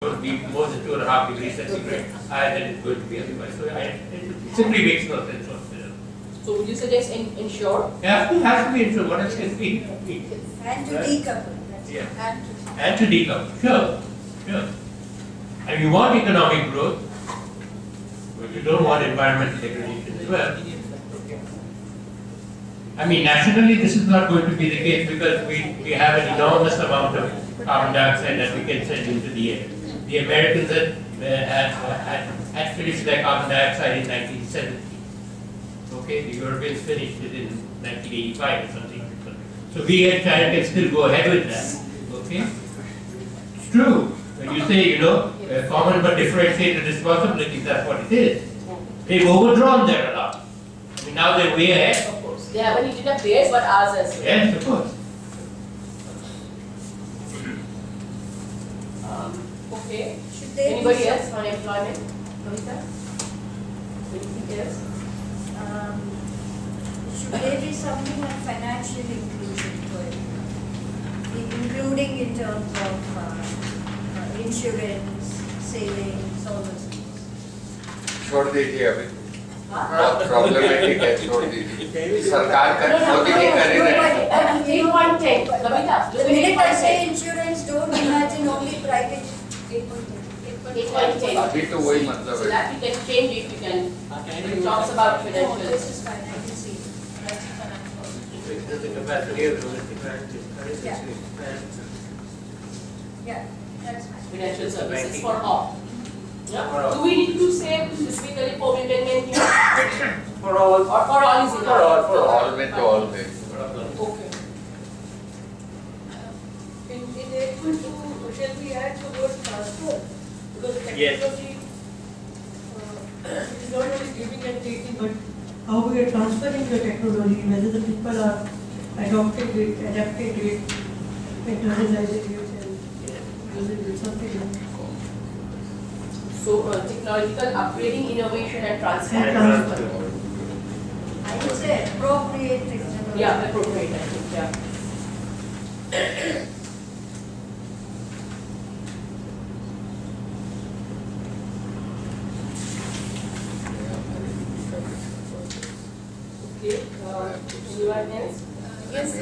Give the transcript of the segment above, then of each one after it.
would be more than 2.5 degrees centigrade higher than it's going to be otherwise. So it simply makes no sense whatsoever. So would you suggest ensure? Yeah, it has to be ensured. What else can be? And to decouple. Yeah. And to decouple. Sure. And you want economic growth, but you don't want environmental degradation as well. I mean, nationally, this is not going to be the case because we have an enormous amount of carbon dioxide that we can send into the air. The Americans had finished their carbon dioxide in 1970. Okay, the Europeans finished it in 1985 or something. So we and China can still go ahead with that. Okay, it's true. When you say, common but differentiated responsibilities, that's what it is. They've overdrawn there a lot. I mean, now they're way ahead. Of course. They haven't eaten up theirs, but ours as well. Yes, of course. Okay. Should they Anybody else on employment? Kavita? Anything else? Should there be something like financial inclusion for it? Including in terms of insurance, savings, all those things? छोड़ दीजिए अभी बहुत problematic है छोड़ दीजिए सरकार का मोदी जी कर ही रहे 8.10. Kavita, The minute I say insurance, don't imagine only private. 8.10. अभी तो वही मतलब So है that we can change it, we can, it talks about No, financial. this is fine, I can see. That's financial. There's a capacity of domestic practice. Yeah, that's fine. Financial services for all. Yeah? For all. Do we need to say specifically for women and here? For all. Or for all is enough? For all. All में तो all में Okay. In 8.2, shall we add the word transfer? Because Yes. technology is not only giving and taking, but how we are transferring the technology, whether the people are adopting it, adapting it, internalizing it, and using it, something like that. So technological upgrading, innovation and transfer. And transfer. I would say appropriate technology. Yeah, appropriate, I think, yeah. Okay, anyone else? Yes,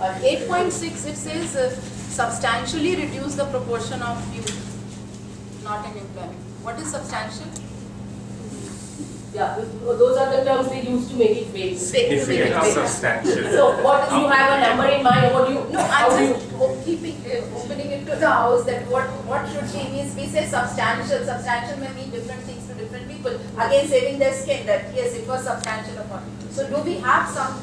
8.6 it says substantially reduce the proportion of youth not in employment. What is substantial? Yeah, those are the terms they use to make it vague. Significant. Substantial. So what do you have a number in mind or what do you, No, how do I'm you? just keeping opening it to the house that what should be means we say substantial. Substantial may mean different things to different people. Again saving their skin that yes it was substantial upon. So do we have some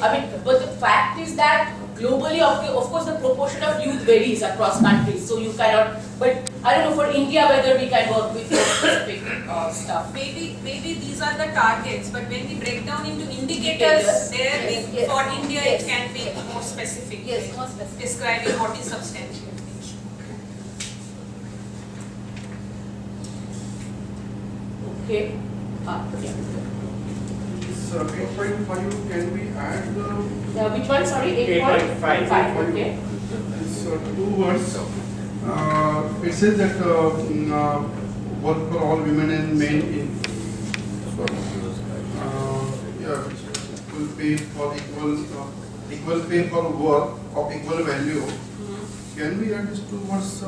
I mean, but the fact is that globally, of course, the proportion of youth varies across countries. So you cannot. But I don't know for India whether we can work with more specific stuff. Maybe these are the targets, but when we break down into indicators, there Yes. for India Yes. it can be more specific. yes more specific. Describing what is substantial. Okay. Yeah. So 8.5, can we add Which one? Sorry, 8.5. 8.5. Okay. these two words? It says that work for all women and men in equal pay for equal pay for work of equal value. Can we add these two words?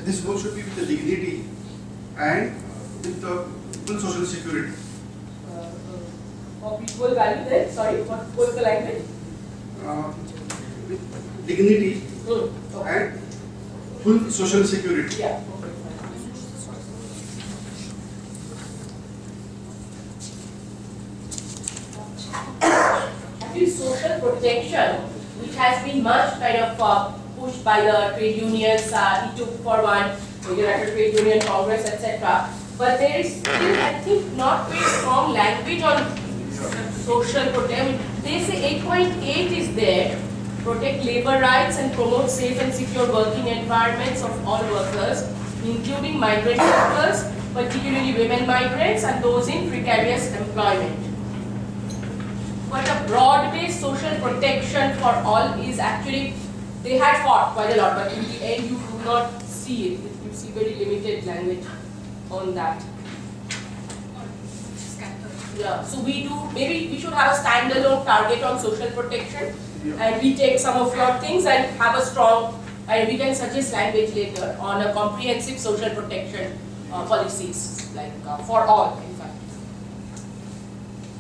This word should be with the dignity and with the full social security. Of equal value then? Sorry, what was the language? With dignity Okay. and full social security. Yeah. Actually, social protection, which has been much kind of pushed by the trade unions, he took for one, the United Trade Union Congress, etc. But there is still, I think, not very strong language on social protection. They say 8.8 is there, protect labor rights and promote safe and secure working environments of all workers, including migrant workers, particularly women migrants and those in precarious employment. But a broad-based social protection for all is actually they had fought quite a lot, but in the end you do not see it. You see very limited language on that. Yeah, so maybe we should have a standalone target on social protection, and we take some of your things and have a strong, and we can suggest language later on a comprehensive social protection policies, like for all, in fact.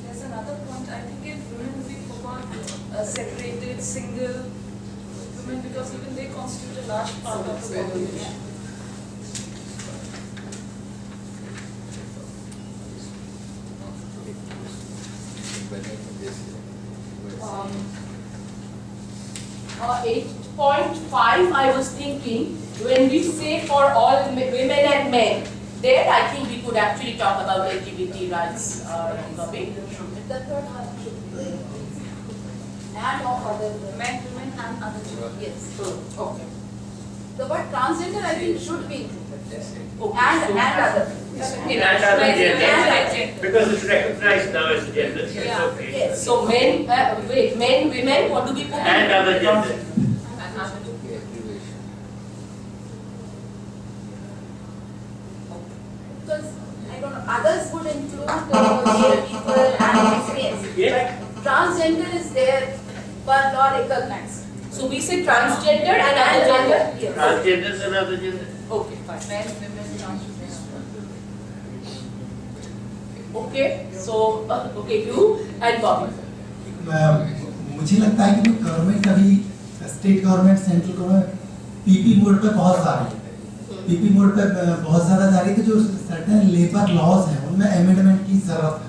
There's another point. I think if women we forgot separated, single women, because even they constitute a large part of the population. Um, 8.5, I was thinking, when we say for all women and men, there I think we could actually talk about LGBT rights topic. The third one should be and or other Men, women and other children. yes. Okay. The word transgender I think should be included. Okay. And other. In another gender, because it's recognized now as gender, it's Yeah. okay. Yes. So men, men, women, what do we put? And other gender. And other Because I don't know, others would include gay people and lesbians. Yeah. But transgender is there per law recognized. So we say transgender and other gender? Yes. Transgender is another gender. Okay, fine. men, women, transgender. Okay, so, okay, you and Bobby. मुझे लगता है कि government अभी state government central government PP mode पे बहुत जा रही है, पीपी मोड पे बहुत ज़्यादा जा रही है कि जो सर्टेन लेबर लॉज हैं उनमें अमेंडमेंट की ज़रूरत है,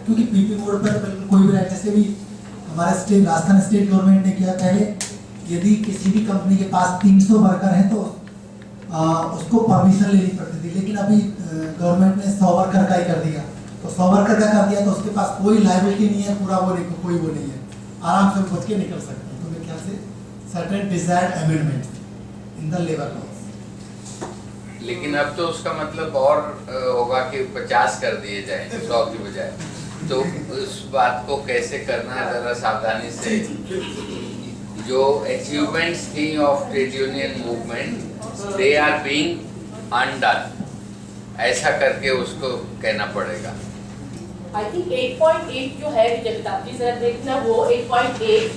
क्योंकि पीपी मोड पर बिल्कुल कोई भी राइट, जैसे भी हमारा स्टेट राजस्थान स्टेट गवर्नमेंट ने किया पहले, यदि किसी भी कंपनी के पास 300 वर्कर हैं तो उसको परमिशन लेनी पड़ती थी, लेकिन अभी गवर्नमेंट ने 100 वर्कर का ही कर दिया, तो 100 वर्कर का कर दिया तो उसके पास कोई लायबिलिटी नहीं है, पूरा वो नहीं, कोई वो नहीं है, आराम से बच के निकल सकते हैं। तो मेरे ख्याल से certain desired amendment in the labour laws. लेकिन अब तो उसका मतलब और होगा कि 50 कर दिए जाए 100 की बजाय, तो उस बात को कैसे करना है जरा सावधानी से। जो अचीवमेंट्स थी of trade union movement they are being undone, ऐसा करके उसको कहना पड़ेगा। I think 8.8 जो है विजयता जी जरा देखना, वो 8.8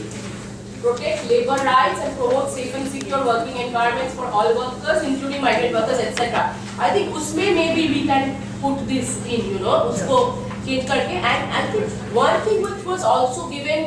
protect labor rights and promote safe and secure working environments for all workers including migrant workers etc. I think उसमें maybe we can put this in, you know, उसको change करके, and I think one thing which was also given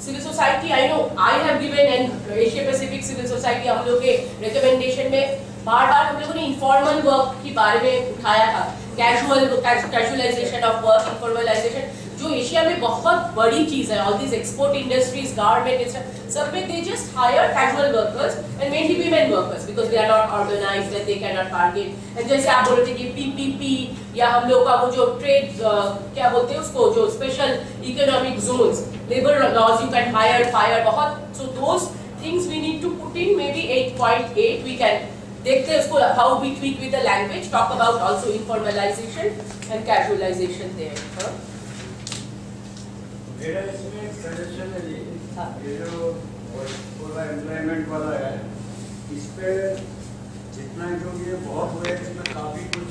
civil society, I know I have given and Asia Pacific civil society हम लोग के recommendation में बार-बार हम लोगों ने informal work के बारे में उठाया था, casualization of work, informalization, जो एशिया में बहुत बड़ी चीज है, all these export industries, garment, सब में they just hire casual workers and mainly women workers because they are not organized and they cannot bargain. And जैसे आप बोल रहे थे कि PPP या हम लोग का वो जो trade क्या बोलते हैं उसको, जो special economic zones, labor laws you can hire, fire, बहुत, so those things we need to put in maybe 8.8 we can देखते हैं उसको how we tweak with the language, talk about also informalization and casualization there. मेरा इसमें एक suggestion है जी, ये जो पूरा एम्प्लॉयमेंट वाला है, इस पे जितना जो ये बहुत हुआ है, इसमें काफी कुछ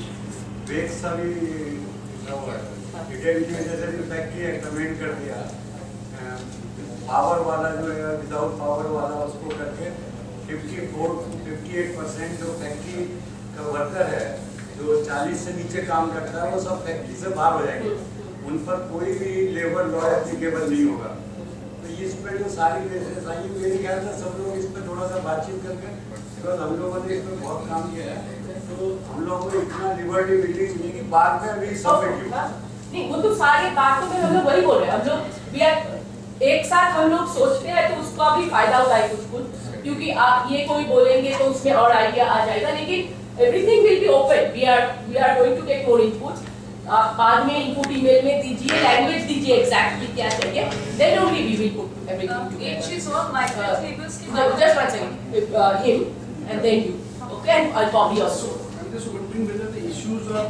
वेग सा भी लिखा हुआ है। डिटेल की वजह से भी फैक्ट्री एक्ट अमेंड कर दिया, पावर वाला जो है विदाउट पावर वाला उसको करके 58% जो फैक्ट्री का वर्कर है जो 40 से नीचे काम करता है वो सब फैक्ट्री से बाहर हो जाएंगे, उन पर कोई भी लेबर लॉ एप्लीकेबल नहीं होगा। तो इस पर जो सारी केसेस आई, मेरे ख्याल से सब लोग इस पर थोड़ा सा बातचीत करके, बिकॉज हम लोगों ने इस पर बहुत काम किया है, तो हम लोगों को इतना लिबर्टी मिली कि बाद में अभी सबमिट नहीं, वो तो सारी बातों में हम लोग वही बोल रहे हैं, हम लोग भी एक साथ हम लोग सोचते हैं तो उसका भी फायदा होता है कुछ, क्योंकि आप ये कोई बोलेंगे तो उसमें और आइडिया आ जाएगा, लेकिन everything will be open, we are going to take more inputs. आप बाद में इनपुट ईमेल में दीजिए, लैंग्वेज दीजिए एग्जैक्टली क्या चाहिए, then only we will put everything Each is all migrant labels की Just one second, him and then you, okay, and I'll copy also. I'm just wondering whether the issues of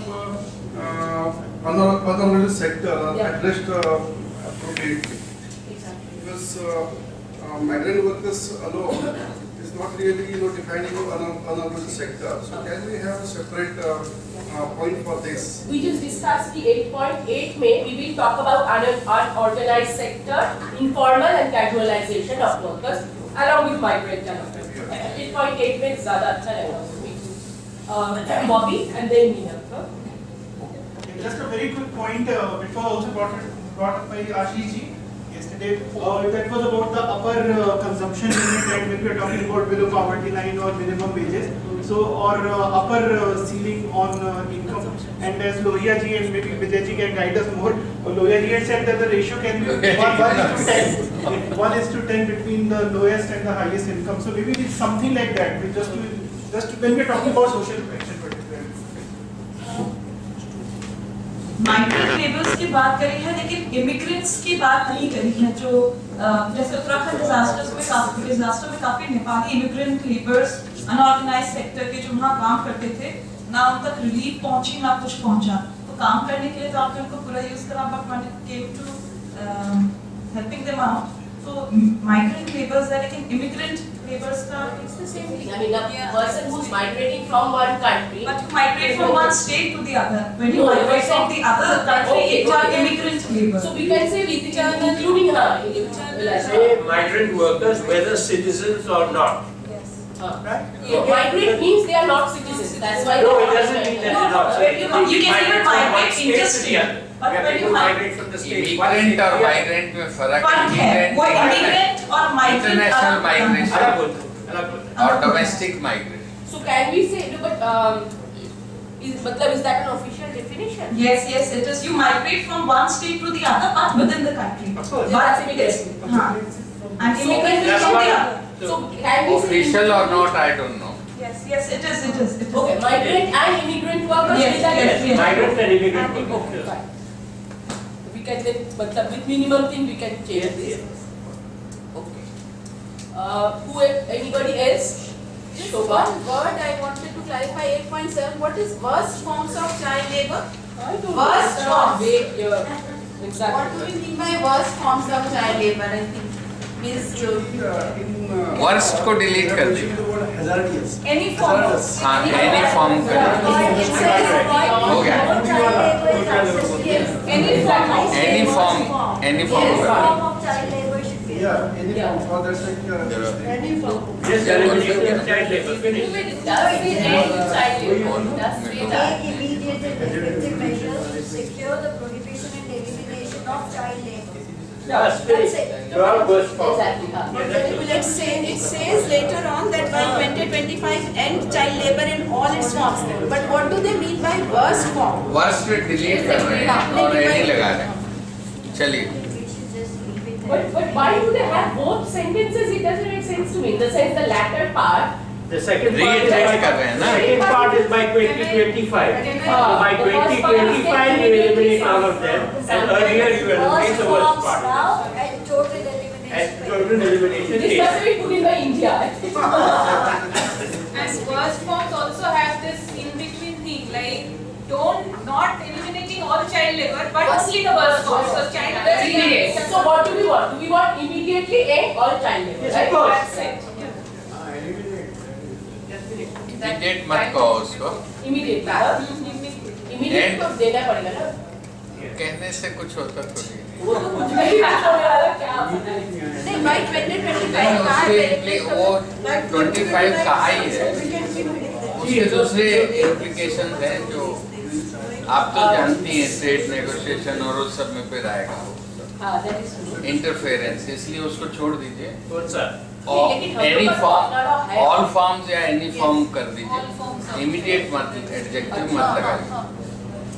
unorganized sector are addressed appropriately. Exactly. Because migrant workers alone is not really, defining unurban sector. So can we have a separate point for this? We just discussed the 8.8 May. We will talk about unorganized sector, informal and casualization of workers, along with migrant workers. 8.8 में ज़्यादा अच्छा रहेगा. Bobby and then Meena. Just a very quick point, which was also brought up by Ashish ji yesterday. That was about the upper consumption limit, and when we are talking about below poverty line or minimum wages, so or upper ceiling on income. And as Lohia ji and maybe Vijay ji can guide us more, Lohia ji had said that the ratio can be 1:10. 1:10 between the lowest and the highest income. So maybe it's something like that. Just when we are talking about social protection, particularly. Migrant labours की बात करी है, लेकिन immigrants की बात नहीं करी है. जो जैसे उत्तराखंड डिजास्टर में काफी Nepali immigrant labours unorganised sector के जो वहाँ काम करते थे, ना उन तक रिलीफ पहुंची ना कुछ पहुंचा. तो काम करने के लिए तो आपने उनको पूरा यूज करा, but when it came to helping them out, तो माइग्रेंट लेबर्स है, लेकिन इमिग्रेंट लेबर्स का It's the same thing. I mean, a person who's migrating from one country. but you migrate from one state to the other. When you migrate from the other country, it are immigrant labor. So we can say including her. Say migrant workers, whether citizens or not. Migrant means they are not citizens. That's why. No, it doesn't mean that they're not citizens. You can even migrate interstate. But when you migrate from the state, immigrant और migrant में फर्क है, वो immigrant और migrant international migration अलग बोलते और domestic migration. So can we say, no, but is that an official definition? Yes, it is. You migrate from one state to the other, but within the country. Of course. That's immigration. And immigrant is from the other. So can we say Official or not, I don't know. Yes, it is. Okay, migrant and immigrant workers. Yes, is that yes, yes. Migrant and immigrant Okay, workers. fine. We can then, but with minimum thing we can change this. Okay. Anybody else? Just one word I wanted to clarify. 8.7. What is worst forms of child labor? I don't Worst know. forms. Wait here. What Exactly. do we mean by worst forms of child labor? I think means worst को delete कर दीजिए. Hazardous. Any form of हाँ, any form कर दीजिए. It says हो गया. child labor is accepted. any form of any form Any कर दीजिए. form of child labor should be. Yeah, any form for that sector. Any form. Yes, elimination of child labor. Finish. It does say end child labor. It does say that. Take immediate and effective measures to secure the prohibition and elimination of child labor. Yes, finish. That's it. You are worst form. Exactly. It says later on that by 2025 end child labor in all its forms. But what do they mean by worst form? Worst पे delete कर रहे हैं और any लगा रहे हैं. चलिए. We should just leave it But there. why do they have both sentences? It doesn't make sense to me. In the sense, the latter part. The second part is Reiterate कर रहे हैं ना. second part is by 2025. By The first part is 2025 you eliminate all of them, and earlier you eliminate the worst Forms part. now and total elimination. And total elimination This is. has to be put in the India. And worst forms also have this in between thing, like not eliminating all child labor, but only the worst forms of child labor. So what do we want? Do we want immediately end all child labor? Yes, of Right? course. That's it. Immediate मत कहो उसको. Immediately. Immediately तो देना पड़ेगा ना. कहने से कुछ होता थोड़ी. वो तो कुछ नहीं होने वाला क्या पता है. Then by 2025 नहीं, कहाँ उसके वो 25 कहा ही है. उसके दूसरे इम्प्लीकेशन हैं जो आप तो जानती हैं, ट्रेड नेगोशिएशन और उस सब में फिर आएगा. हाँ, that is true. इंटरफेरेंस, इसलिए उसको छोड़ दीजिए. कौन सा? एनी फॉर्म, ऑल फॉर्म्स या एनी फॉर्म कर दीजिए. इमीडिएट मत, एडजेक्टिव मत लगाइए.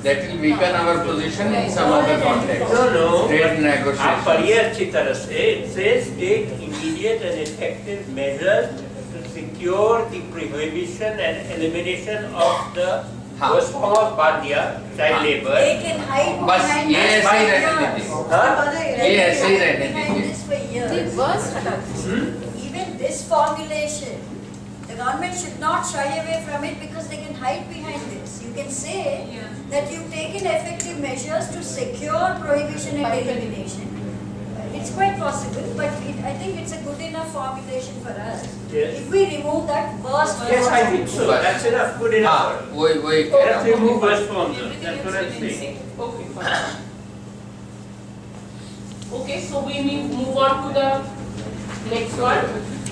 That will weaken our position in some other context. No. Trade आप negotiations. पढ़िए अच्छी तरह से. It says take immediate and effective measures to secure the prohibition and elimination of the worst form of bandya, child labor. They can hide बस behind ये this ऐसे ही for रहने years. दीजिए. हाँ? ये ऐसे ही रहने Behind दीजिए. this for The years. worst harassment. Even this formulation, the government should not shy away from it because they can hide behind this. You can say that you've taken effective measures to secure prohibition and elimination. It it's quite possible, but I think it's a good enough formulation for us. Yes. If we remove that burst. Yes, I think so. That's enough, good enough. वही कह Let's रहा हूँ। remove first forms. Everything That's what else I'm remains saying. same. Okay, fine. Okay, so we move on to the next one.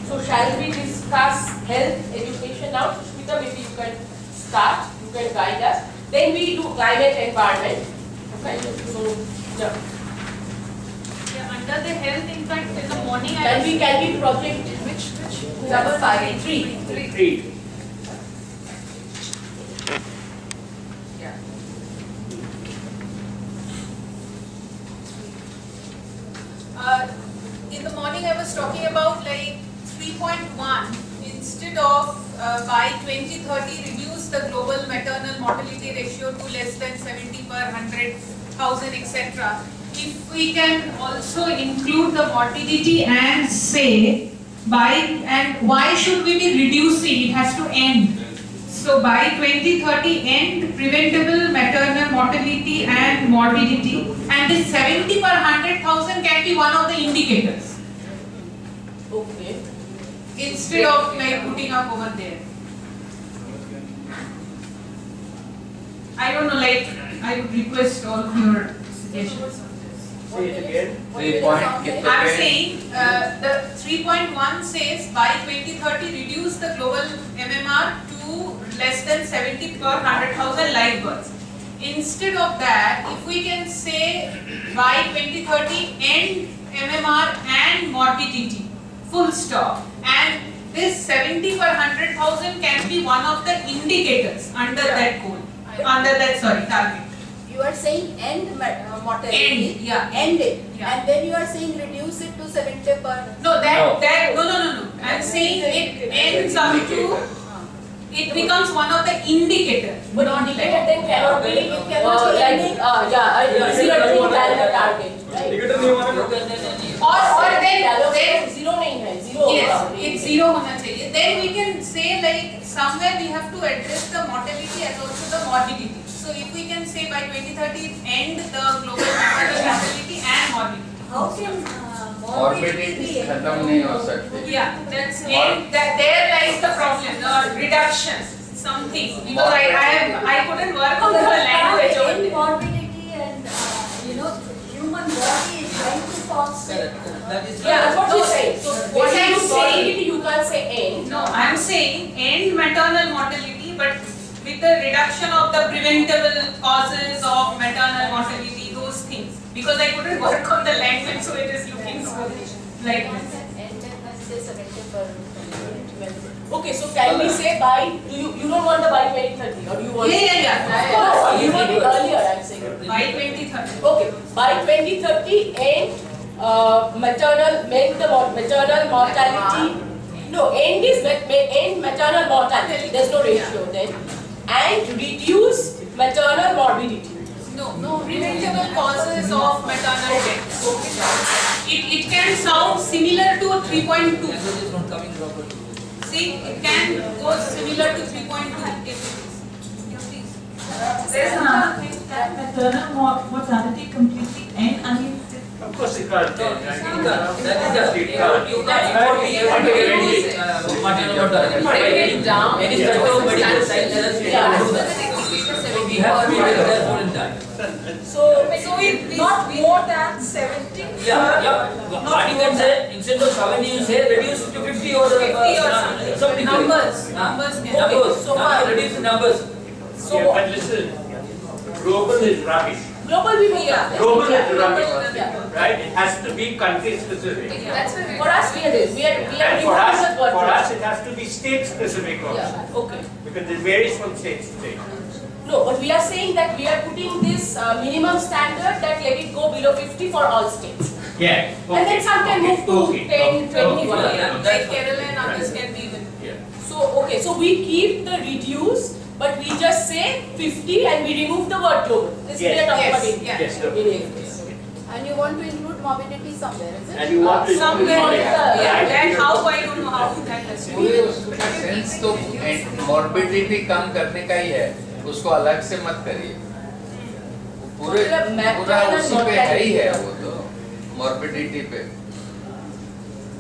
So shall we discuss health education now? Smita, maybe you can start, you can guide us. Then we do climate environment. Okay, so yeah. Yeah, under the health, in fact, in the morning I Can we project which number 5? 3. 3. Yeah. In the morning I was talking about like 3.1, instead of by 2030 reduce the global maternal mortality ratio to less than 70 per 100,000, etc. If we can also include the morbidity and say and why should we be reducing? It has to end. So by 2030 end preventable maternal mortality and morbidity, and this 70 per 100,000 can be one of the indicators Okay. instead of like putting up over there. I don't know, like I would request all of your suggestions on this. Say it again. 3 point कितने I'm पे? saying the 3.1 says by 2030 reduce the global MMR to less than 70 per 100,000 live births. Instead of that, if we can say by 2030 end MMR and morbidity, full stop, and this 70 per 100,000 can be one of the indicators under that goal, target. You are saying end mortality. End, yeah. End it. Yeah. And then you are saying reduce it to 70 per. No, No. no. I'm saying it ends up to, it becomes one of the indicators. But not indicator like, then cannot be It cannot be like ending. zero than the target, right? or then zero नहीं है, zero yes, होगा. it's zero होना चाहिए. Then we can say like somewhere we have to address the mortality as also the morbidity. So if we can say by 2030 end the global maternal mortality and morbidity. How can Morbidity खत्म नहीं हो सकती. Yeah, that's end. There lies the problem, the reduction, something. Because I couldn't work on the language over In there. morbidity and human body is trying to fall sick. Yeah, that's what she's saying. So What when I'm you saying- say you can't say end. No, I'm saying end maternal mortality, but with the reduction of the preventable causes of maternal mortality, those things. Because I couldn't work on the language, so it is looking so like this. And then let's say 70 per. Okay, so can we say by, you don't want the by 2030 or do you want? Yeah. Of course, you want it earlier, I'm saying. By 2030. Okay, by 2030 end maternal mortality. No, end is end maternal mortality. There's no ratio then. And reduce maternal morbidity. No, preventable causes of maternal death. It can sound similar to 3.2. See, it can go similar to 3.2. There's another thing that maternal mortality completely end. I mean, Of course it can't change. I mean, That is just, it can't. you can't import maternal mortality. Bring it down. Any sort of medical science, we Yeah. can do that. So we have to be very careful in that. So it Not more than 70. Yeah. What you can say, instead of 70, you say reduce to 50 or 50 or something. something. Numbers can. Numbers. So far. Reduce the numbers. Yeah, but listen, global is rubbish. global we will Yeah. Global is Yeah. rubbish, Yeah. right? It has to be country specific. That's why for us we are this. We are And for removing the word. us it has to be state specific also. Yeah. Okay. Because it varies from state to state. No, but we are saying that we are putting this minimum standard that let it go below 50 for all states. Yeah. And then some can move to 10, 20, whatever. Yeah, like Kerala and others can be even. Yeah. So we keep the reduce, but we just say 50 and we remove the word global. This Yes. we are talking Yes, about India. Yes, sir. In India. And you want to include morbidity somewhere, is it? And you want to Somewhere, Yeah. yeah, that how I don't know how that has to be. पूरे उसका sense तो morbidity कम करने का ही है, उसको अलग से मत करिए. पूरे मतलब पूरा maternal उसी पे है ही है वो तो. morbidity पे.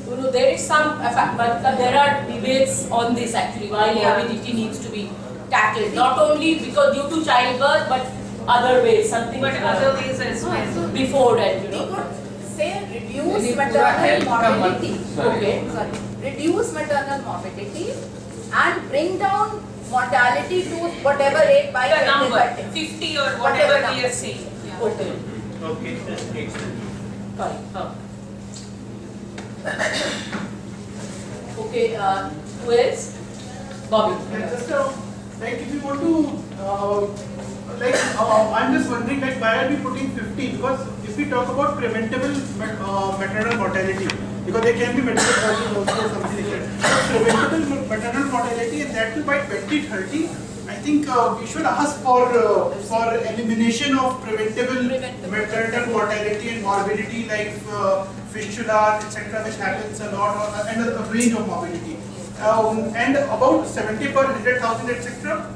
You know, there is some, but there are debates on this actually, why morbidity needs to be tackled, not only because due to childbirth, but other ways, something. But other ways as well. Before and, you We know. could say reduce यानी पूरा maternal health का morbidity. Okay. Sorry, reduce maternal morbidity and bring down mortality to whatever rate by The number, 2030. 50 or Whatever whatever we number. are saying. Yeah. Okay. Okay, that's excellent. Fine. Okay, who else? Bobby. Yeah, just like if you want to, I'm just wondering like why are we putting 50? Because if we talk about preventable maternal mortality, because there can be medical causes also something like that. Preventable maternal mortality, and that too by 2030, I think we should ask for elimination of preventable maternal mortality and morbidity like fistula, etc., which happens a lot, and a range of morbidity. And about 70 per 100,000, etc.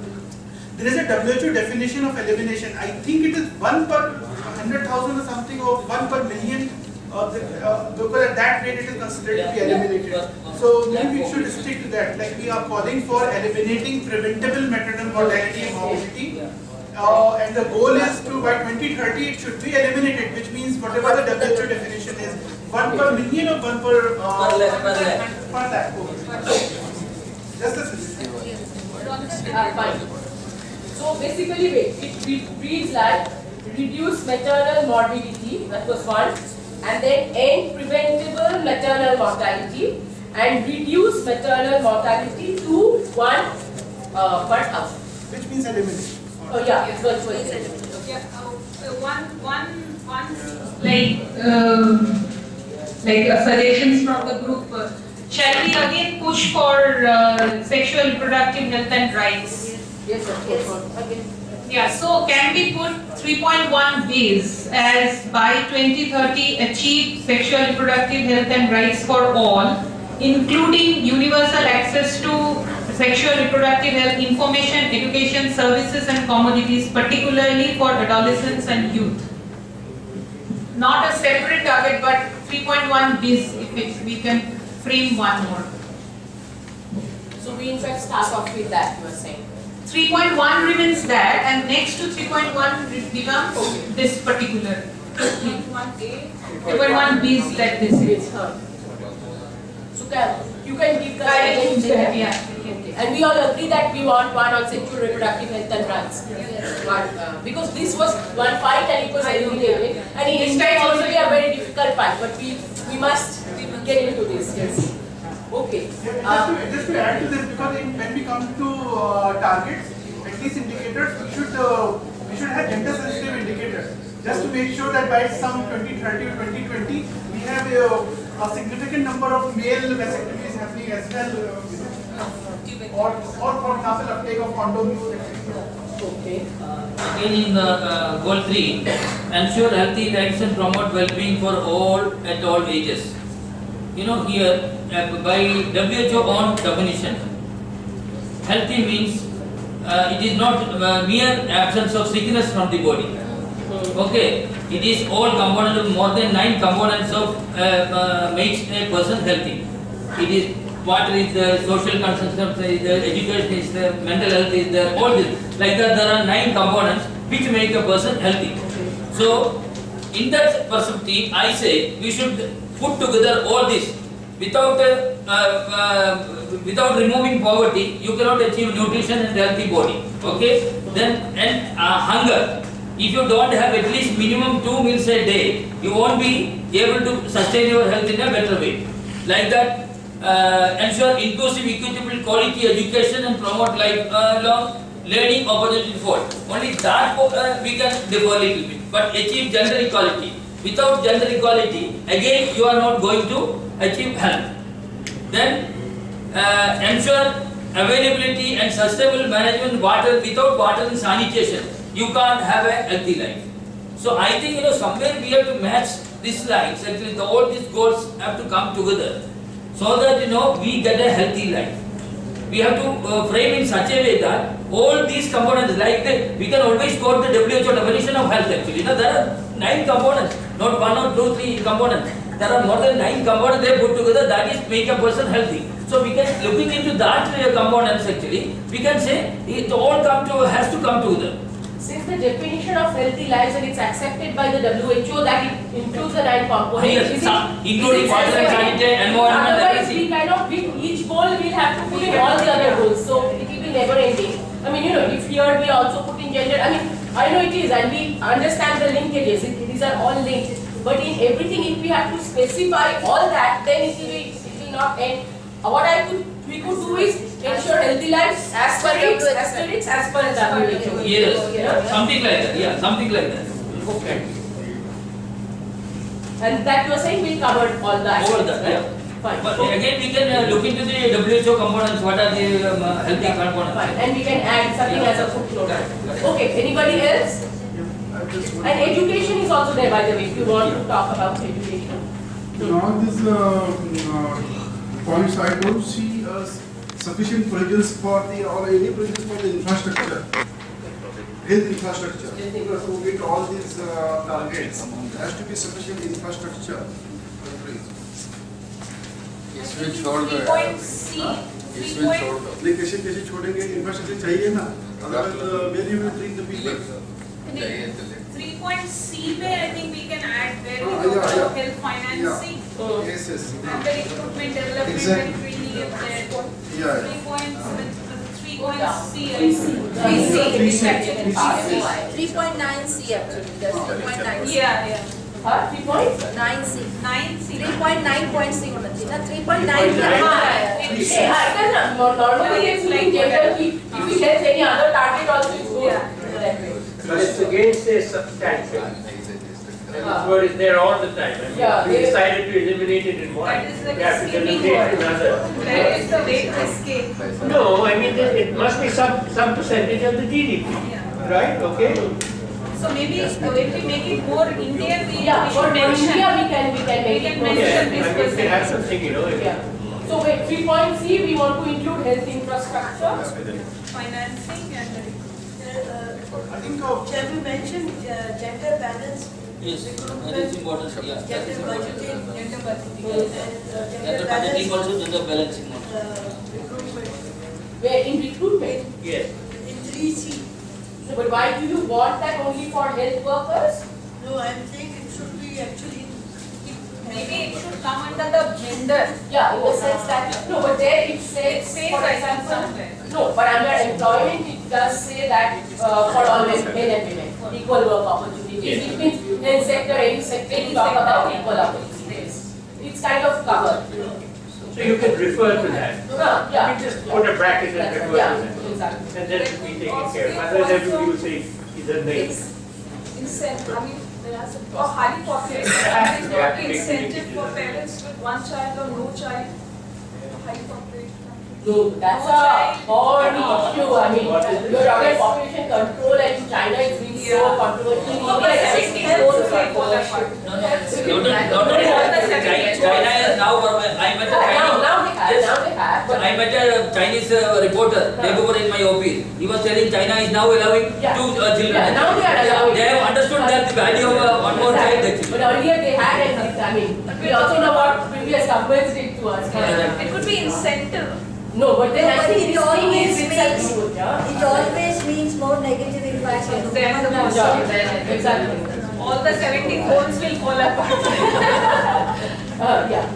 There is a WHO definition of elimination. I think it is 1 per 100,000 or something, or 1 per million. Because at that rate it is considered to be eliminated. So maybe we should stick to that. Like we are calling for eliminating preventable maternal mortality and morbidity. And the goal is to by 2030 it should be eliminated, which means whatever the WHO definition is, 1 per million or 1 per lakh. Just a suggestion. Fine. So basically, wait, it reads like reduce maternal morbidity, that was one, and then end preventable maternal mortality, and reduce maternal mortality to 1 per 1,000. Which means elimination. Oh yeah, it's virtual. Yeah, like suggestions from the group. Shall we again push for sexual reproductive health and rights? Yes, of course. Okay. Yeah, so can we put 3.1 base as by 2030 achieve sexual reproductive health and rights for all, including universal access to sexual reproductive health information, education, services and commodities, particularly for adolescents and youth. Not a separate target, but 3.1 base if we can frame one more. So we in fact start off with that, you were saying. 3.1 remains that, and next to 3.1 becomes this particular 3.1A, 3.1B is like this. It's her. So you can give the Guidance, guidance, yeah. Okay. And we all agree that we want one on sexual reproductive health and rights. One, because this was one fight and it was eliminated. And in India it's also a very difficult fight, but we must get into this. Yes. Okay. Just to add to this, because when we come to targets, at least indicators, we should have gender sensitive indicators, just to make sure that by some 2030 or 2020 we have a significant number of male vasectomies happening as well, or for example uptake of condom use, etc. Okay. Again in the goal 3, ensure healthy rights and promote well-being for all at all ages. You know, here by WHO own definition, healthy means it is not mere absence of sickness from the body. Okay, it is all components, more than 9 components of makes a person healthy. It is water is there, social consumption is there, education is there, mental health is there, all this. Like that there are 9 components which make a person healthy. So in that perspective, I say we should put together all this. Without removing poverty, you cannot achieve nutrition and healthy body. Okay? Then hunger. If you don't have at least minimum 2 meals a day, you won't be able to sustain your health in a better way. Like that, ensure inclusive, equitable, quality education and promote lifelong learning opportunity for all. Only that we can differ a little bit. But achieve gender equality. Without gender equality, again you are not going to achieve health. Then ensure availability and sustainable management water. Without water and sanitation, you can't have a healthy life. So I think somewhere we have to match these lines. Actually, all these goals have to come together so that we get a healthy life. we have to frame in such a way that all these components, like we can always quote the WHO definition of health actually. There are 9 components, not 1 or 2, 3 components. There are more than 9 components they put together that is make a person healthy. So we can, looking into that components actually, we can say it all has to come together. Since the definition of healthy lives and it's accepted by the WHO that it includes the 9 components. Yes, including water and sanitation, environment, otherwise everything. we kind of, with each goal we'll have to put in all the other goals. So it will be never ending. I mean, if here we also put in gender, I mean, I know it is and we understand the linkages, these are all linked. But in everything, if we have to specify all that, then it will not end. What we could do is ensure healthy lives as per the WHO. Yes, something like that. Yeah, something like that. Okay. And that you are saying will cover all the aspects, All that, right? yeah. Fine. But again, we can look into the WHO components. What are the healthy components? Fine. And we can add something as a footnote. Okay. Anybody else? And education is also there, by the way. If you want to talk about education. Now this points I don't see sufficient provisions for or any provisions for the infrastructure, health infrastructure. To meet all these targets, there has to be sufficient infrastructure. इसमें छोड़ दो यार, इसमें छोड़ दो। नहीं कैसे छोड़ेंगे, इंफ्रास्ट्रक्चर चाहिए ना, otherwise very will treat the people. चाहिए तो ले। 3.C में I think we can add where we Yeah, talk yeah, about yeah. health financing Yes, yes. and the recruitment development Exactly. and training is there. Yeah. 3.C. 3.9C actually, that's 3.9C. Yeah. 9C. 9C. 3.9.C होना चाहिए ना, 3.9 Normally it's like gender. If we set any other target also it's good. That way. But it's against a substantial. This word is there all the time. I mean, Yeah, we they- decided to eliminate it in one. That is like we a have to skipping eliminate word. it in another. Where is the way to escape? No, I mean it must be some percentage of the GDP, Yeah. right? Okay. So maybe if we make it more Indian, we Yeah, for should mention. India we can make We it can more. mention Yeah, I this mean, if they have percentage. something, if- Yeah. So wait, 3.C we want to include health infrastructure. Financing and I think can we mention gender balance? Yes, that is important. Yeah, that Gender is important. budgeting, gender budgeting. and Gender gender budgeting balance, also gender balancing also. recruitment Where in recruitment. Yes. in 3C. No, but why do you want that only for health workers? No, I'm saying it should be actually. Maybe it should come under the gender. Yeah, in the sense that, no, but there it says, says for like example, somewhere. no, but under employment it does say that for all men and women, equal work opportunities. Yes. It means health sector, any sector, you talk about equal opportunities. It's kind of covered. So you can refer to that. Yeah. We just put a bracket and refer to Yeah, that. exactly. And then it will be taken care of. Otherwise everybody will say, he's a male. Incentive, I mean, there are some, for highly populated countries, there will be incentive for parents with one child or no child. Highly populated countries. No, that's a hard issue. I mean, you're talking about population control and in China it's been so controversial. No, but 70 goals will for that part. Not only that, China is now, I met a Chinese, Now they have, but I met a Chinese reporter, Labour in my office. He was telling China is now allowing Yeah. 2 children. Yeah, now they are allowing. They have understood that the value of one more child actually. But earlier they had, and I mean, we also know what previous governments did to us. It would be incentive. No, but then I But think it this thing always is itself means, good, yeah? it always means more negative impact on the Then the woman. Yeah, exactly. All the 70 goals will fall apart. Yeah.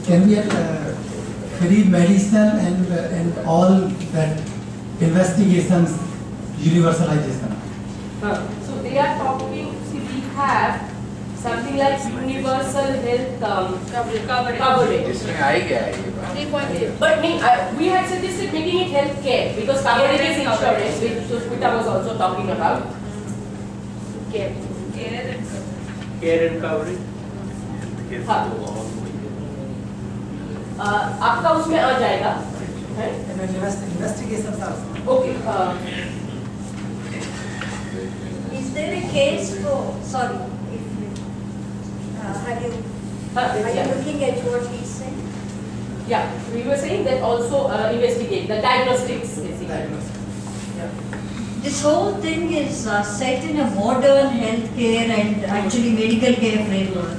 Can we have free medicine and all that investigations universalization? So they are talking, see, we have something like universal health coverage. इसमें आई क्या है ये बात? 3.8. But we had suggested making it health care because coverage is insurance, which Sushmita was also talking about. Care. Care and coverage. हाँ. आपका उसमें आ जाएगा, है? Investigations also. Okay. Is there a case for, sorry, if you, have you Are you Yeah. looking at what he's saying? Yeah, we were saying that also investigate the diagnostics basically. This whole thing is set in a modern healthcare and actually medical care framework.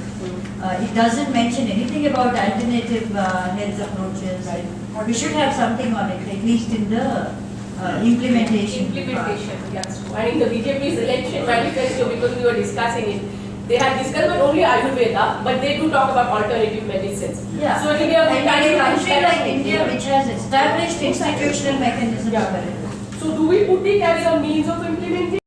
It doesn't mention anything about alternative health approaches. And we should have something on it, at least in the implementation. Implementation, yes. And in the BJP's election manifesto, because we were discussing it, they had discussed not only Ayurveda, but they do talk about alternative medicines. Yeah. So it will be a good And time in a to country discuss like it. India, which has established institutional mechanisms Yeah. for it. So do we put it as a means of implementing?